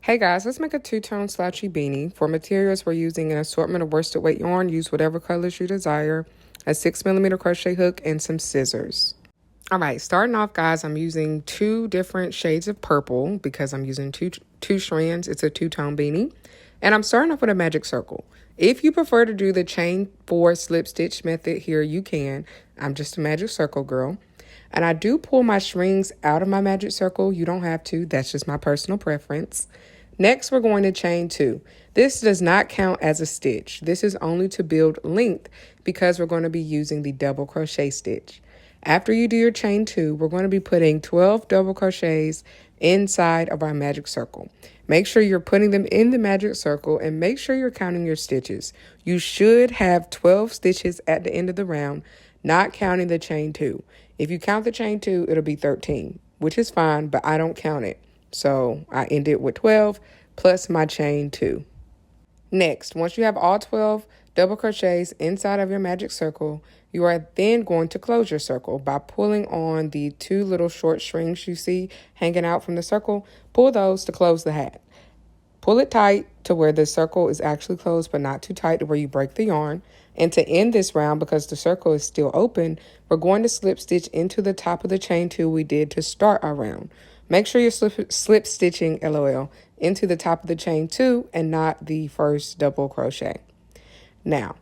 Hey guys, let's make a two-tone slouchy beanie. For materials, we're using an assortment of worsted weight yarn. Use whatever colors you desire, a 6mm crochet hook, and some scissors. All right, starting off, guys, I'm using two different shades of purple because I'm using two strands. It's a two-tone beanie. And I'm starting off with a magic circle. If you prefer to do the chain 4 slip stitch method here, you can. I'm just a magic circle girl. And I do pull my strings out of my magic circle. You don't have to. That's just my personal preference. Next, we're going to chain 2. This does not count as a stitch. This is only to build length because we're going to be using the double crochet stitch. After you do your chain 2, we're going to be putting 12 double crochets inside of our magic circle. Make sure you're putting them in the magic circle and make sure you're counting your stitches. You should have 12 stitches at the end of the round, not counting the chain 2. If you count the chain 2, it'll be 13, which is fine, but I don't count it. So I end it with 12 plus my chain 2. Next, once you have all 12 double crochets inside of your magic circle, you are then going to close your circle by pulling on the 2 little short strings you see hanging out from the circle. Pull those to close the hat. Pull it tight to where the circle is actually closed, but not too tight to where you break the yarn. And to end this round, because the circle is still open, we're going to slip stitch into the top of the chain 2 we did to start our round. Make sure you're slip stitching, LOL, into the top of the chain 2 and not the first double crochet. Now,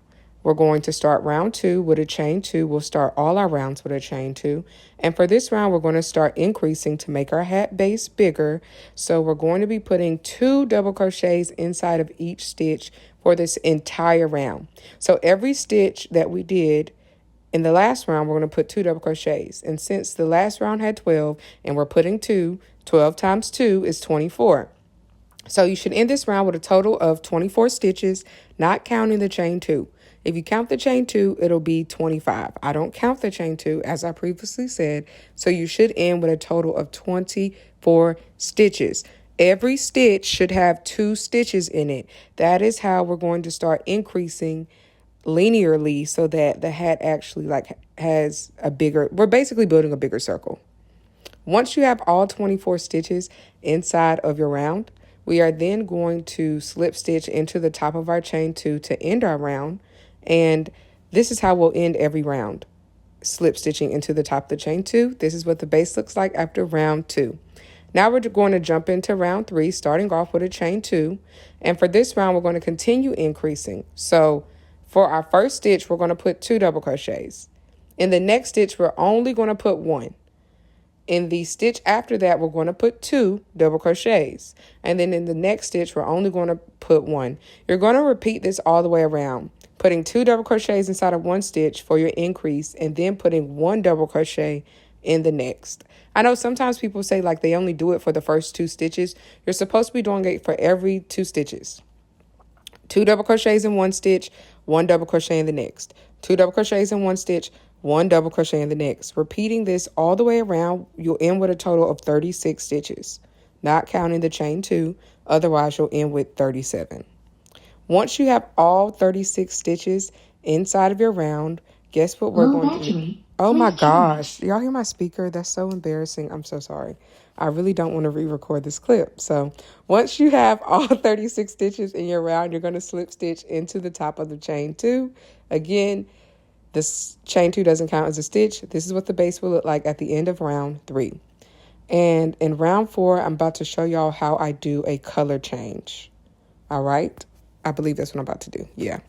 we're going to start round 2 with a chain 2. We'll start all our rounds with a chain 2. And for this round, we're going to start increasing to make our hat base bigger. So we're going to be putting 2 double crochets inside of each stitch for this entire round. So every stitch that we did in the last round, we're going to put 2 double crochets. And since the last round had 12 and we're putting 2, 12 times 2 is 24. So you should end this round with a total of 24 stitches, not counting the chain 2. If you count the chain 2, it'll be 25. I don't count the chain 2, as I previously said, so you should end with a total of 24 stitches. Every stitch should have 2 stitches in it. That is how we're going to start increasing linearly so that the hat actually has a bigger, we're basically building a bigger circle. Once you have all 24 stitches inside of your round, we are then going to slip stitch into the top of our chain 2 to end our round. And this is how we'll end every round. Slip stitching into the top of the chain 2. This is what the base looks like after round 2. Now we're going to jump into round 3, starting off with a chain 2. And for this round, we're going to continue increasing. So for our first stitch, we're going to put 2 double crochets. In the next stitch, we're only going to put 1. In the stitch after that, we're going to put 2 double crochets. And then in the next stitch, we're only going to put 1. You're going to repeat this all the way around, putting 2 double crochets inside of one stitch for your increase, and then putting 1 double crochet in the next. I know sometimes people say they only do it for the first 2 stitches. You're supposed to be doing it for every 2 stitches. 2 double crochets in one stitch, 1 double crochet in the next. 2 double crochets in one stitch, 1 double crochet in the next. Repeating this all the way around, you'll end with a total of 36 stitches, not counting the chain 2. Otherwise, you'll end with 37. Once you have all 36 stitches inside of your round, guess what we're going to do? Oh my gosh. Y'all hear my speaker? That's so embarrassing. I'm so sorry. I really don't want to re-record this clip. So once you have all 36 stitches in your round, you're going to slip stitch into the top of the chain 2. Again, this chain 2 doesn't count as a stitch. This is what the base will look like at the end of round 3. And in round 4, I'm about to show y'all how I do a color change. All right. I believe that's what I'm about to do. Yeah.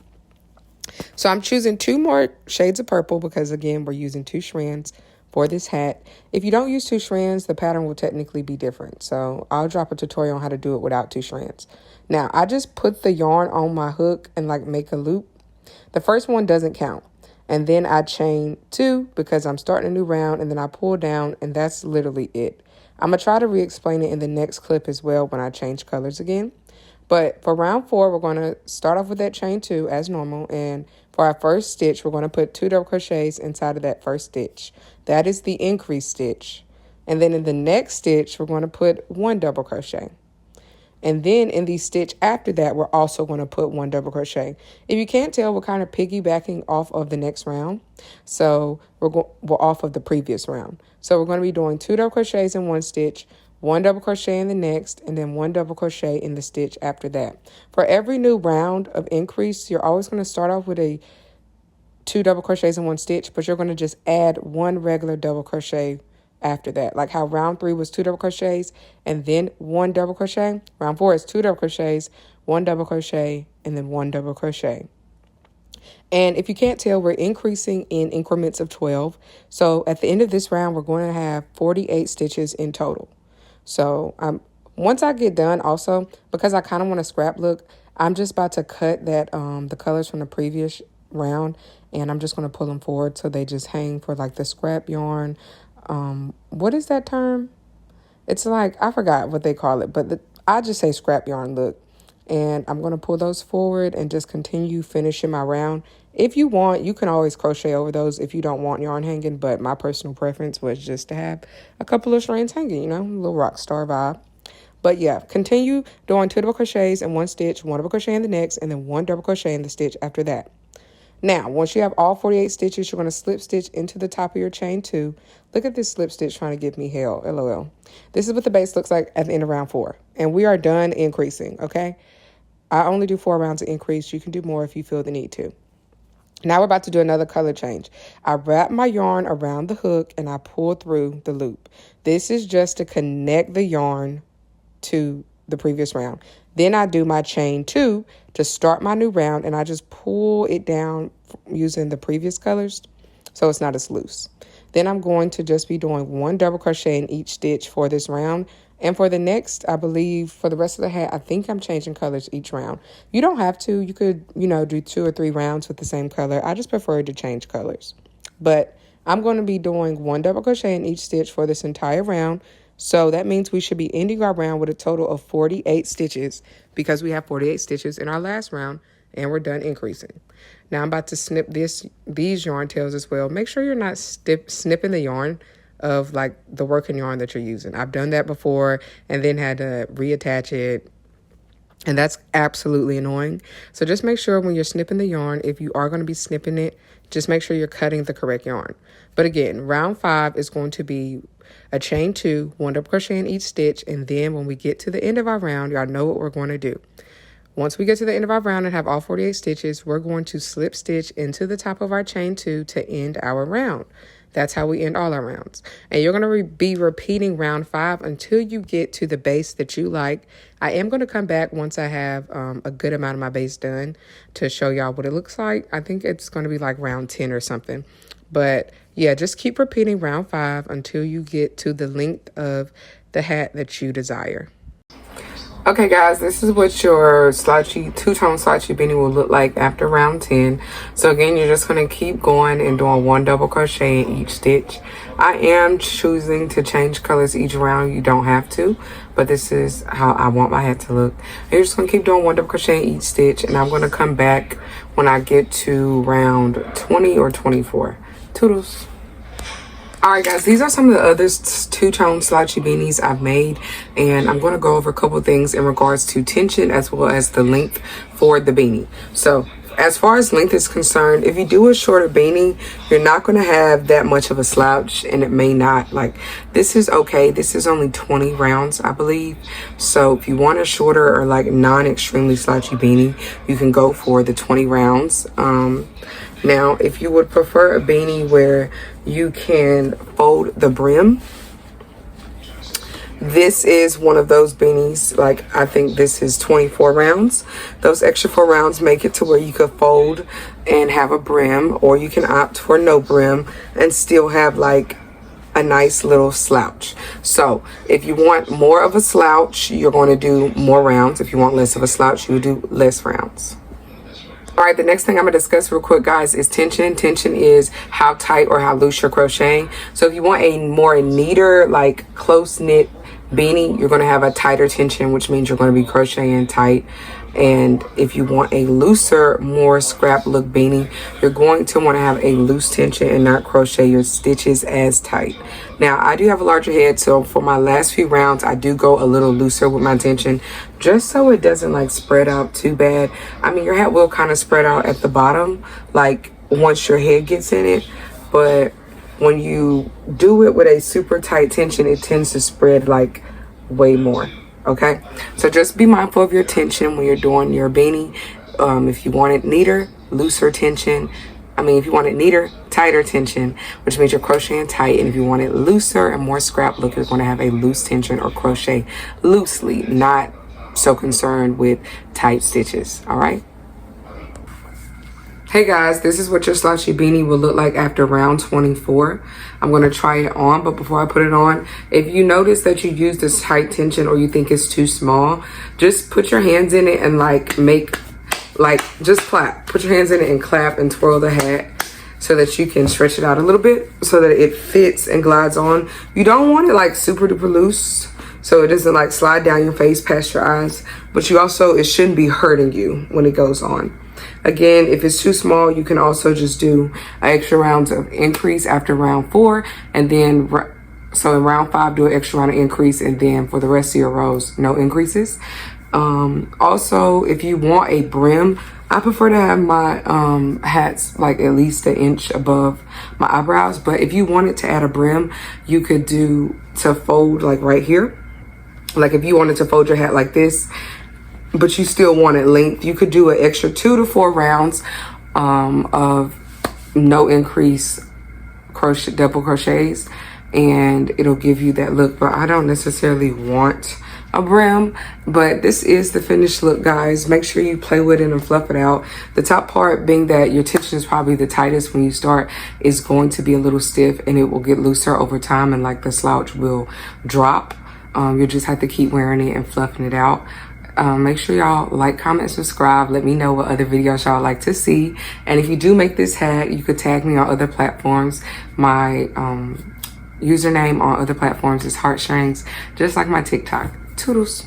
So I'm choosing 2 more shades of purple because, again, we're using 2 strands for this hat. If you don't use 2 strands, the pattern will technically be different. So I'll drop a tutorial on how to do it without 2 strands. Now, I just put the yarn on my hook and make a loop. The first one doesn't count. And then I chain 2 because I'm starting a new round, and then I pull down, and that's literally it. I'm going to try to re-explain it in the next clip as well when I change colors again. But for round 4, we're going to start off with that chain 2 as normal. And for our first stitch, we're going to put 2 double crochets inside of that first stitch. That is the increase stitch. And then in the next stitch, we're going to put 1 double crochet. And then in the stitch after that, we're also going to put 1 double crochet. If you can't tell, we're kind of piggybacking off of the next round. So we're off of the previous round. So we're going to be doing 2 double crochets in one stitch, one double crochet in the next, and then one double crochet in the stitch after that. For every new round of increase, you're always going to start off with a 2 double crochets in 1 stitch, but you're going to just add 1 regular double crochet after that. Like how round 3 was 2 double crochets and then 1 double crochet. Round 4 is 2 double crochets, 1 double crochet, and then 1 double crochet. And if you can't tell, we're increasing in increments of 12. So at the end of this round, we're going to have 48 stitches in total. So once I get done, also, because I kind of want a scrap look, I'm just about to cut that the colors from the previous round, and I'm just going to pull them forward so they just hang for like the scrap yarn. What is that term? It's like, I forgot what they call it, but I just say scrap yarn look. And I'm going to pull those forward and just continue finishing my round. If you want, you can always crochet over those if you don't want yarn hanging, but my personal preference was just to have a couple of strands hanging, you know, a little rock star vibe. But yeah, continue doing 2 double crochets in 1 stitch, 1 double crochet in the next, and then 1 double crochet in the stitch after that. Now, once you have all 48 stitches, you're going to slip stitch into the top of your chain 2. Look at this slip stitch trying to give me hell, LOL. This is what the base looks like at the end of round 4. And we are done increasing, okay? I only do 4 rounds of increase. You can do more if you feel the need to. Now we're about to do another color change. I wrap my yarn around the hook and I pull through the loop. This is just to connect the yarn to the previous round. Then I do my chain 2 to start my new round, and I just pull it down using the previous colors so it's not as loose. Then I'm going to just be doing 1 double crochet in each stitch for this round. And for the next, I believe, for the rest of the hat, I think I'm changing colors each round. You don't have to. You could, you know, do 2 or 3 rounds with the same color. I just prefer to change colors. But I'm going to be doing 1 double crochet in each stitch for this entire round. So that means we should be ending our round with a total of 48 stitches because we have 48 stitches in our last round and we're done increasing. Now I'm about to snip these yarn tails as well. Make sure you're not snipping the yarn of like the working yarn that you're using. I've done that before and then had to reattach it, and that's absolutely annoying. So just make sure when you're snipping the yarn, if you are going to be snipping it, just make sure you're cutting the correct yarn. But again, round 5 is going to be a chain 2, 1 double crochet in each stitch, and then when we get to the end of our round, y'all know what we're going to do. Once we get to the end of our round and have all 48 stitches, we're going to slip stitch into the top of our chain 2 to end our round. That's how we end all our rounds. And you're going to be repeating round 5 until you get to the base that you like. I am going to come back once I have a good amount of my base done to show y'all what it looks like. I think it's going to be like round 10 or something. But yeah, just keep repeating round 5 until you get to the length of the hat that you desire. Okay guys, this is what your slouchy, two-tone slouchy beanie will look like after round 10. So again, you're just going to keep going and doing 1 double crochet in each stitch. I am choosing to change colors each round. You don't have to, but this is how I want my hat to look. And you're just going to keep doing 1 double crochet in each stitch, and I'm going to come back when I get to round 20 or 24. Toodles. Alright guys, these are some of the other two-tone slouchy beanies I've made, and I'm going to go over a couple things in regards to tension as well as the length for the beanie. So as far as length is concerned, if you do a shorter beanie, you're not going to have that much of a slouch, and it may not, like, this is okay. This is only 20 rounds, I believe. So if you want a shorter or like non-extremely slouchy beanie, you can go for the 20 rounds. Now, if you would prefer a beanie where you can fold the brim, this is one of those beanies. Like, I think this is 24 rounds. Those extra 4 rounds make it to where you could fold and have a brim, or you can opt for no brim and still have like a nice little slouch. So if you want more of a slouch, you're going to do more rounds. If you want less of a slouch, you do less rounds. All right, the next thing I'm going to discuss real quick, guys, is tension. Tension is how tight or how loose you're crocheting. So if you want a more neater, like close-knit beanie, you're going to have a tighter tension, which means you're going to be crocheting tight. And if you want a looser, more scrap look beanie, you're going to want to have a loose tension and not crochet your stitches as tight. Now, I do have a larger head, so for my last few rounds, I do go a little looser with my tension, just so it doesn't like spread out too bad. I mean, your hat will kind of spread out at the bottom, like once your head gets in it, but when you do it with a super tight tension, it tends to spread like way more. Okay, so just be mindful of your tension when you're doing your beanie. If you want it neater, looser tension. If you want it neater, tighter tension, which means you're crocheting tight. And if you want it looser and more scrap look, you're going to have a loose tension or crochet loosely, not so concerned with tight stitches. All right. Hey guys, this is what your slouchy beanie will look like after round 24. I'm going to try it on, but before I put it on, if you notice that you use this tight tension or you think it's too small, just put your hands in it and just clap. Put your hands in it and clap and twirl the hat so that you can stretch it out a little bit so that it fits and glides on. You don't want it like super duper loose so it doesn't like slide down your face past your eyes, but it shouldn't be hurting you when it goes on. Again, if it's too small, you can also just do extra rounds of increase after round 4, and then so in round 5 do an extra round of increase, and then for the rest of your rows no increases. Also, if you want a brim, I prefer to have my hats like at least an inch above my eyebrows, but if you wanted to add a brim, you could do to fold like right here. Like if you wanted to fold your hat like this, but you still wanted length, you could do an extra 2 to 4 rounds of no increase double crochets, and it'll give you that look. But I don't necessarily want a brim, but this is the finished look, guys. Make sure you play with it and fluff it out. The top part, being that your tension is probably the tightest when you start, is going to be a little stiff, and it will get looser over time, and like the slouch will drop. You just have to keep wearing it and fluffing it out. Make sure y'all like, comment, subscribe. Let me know what other videos y'all like to see. And if you do make this hat, you could tag me on other platforms. My username on other platforms is Strangz, just like my TikTok. Toodles.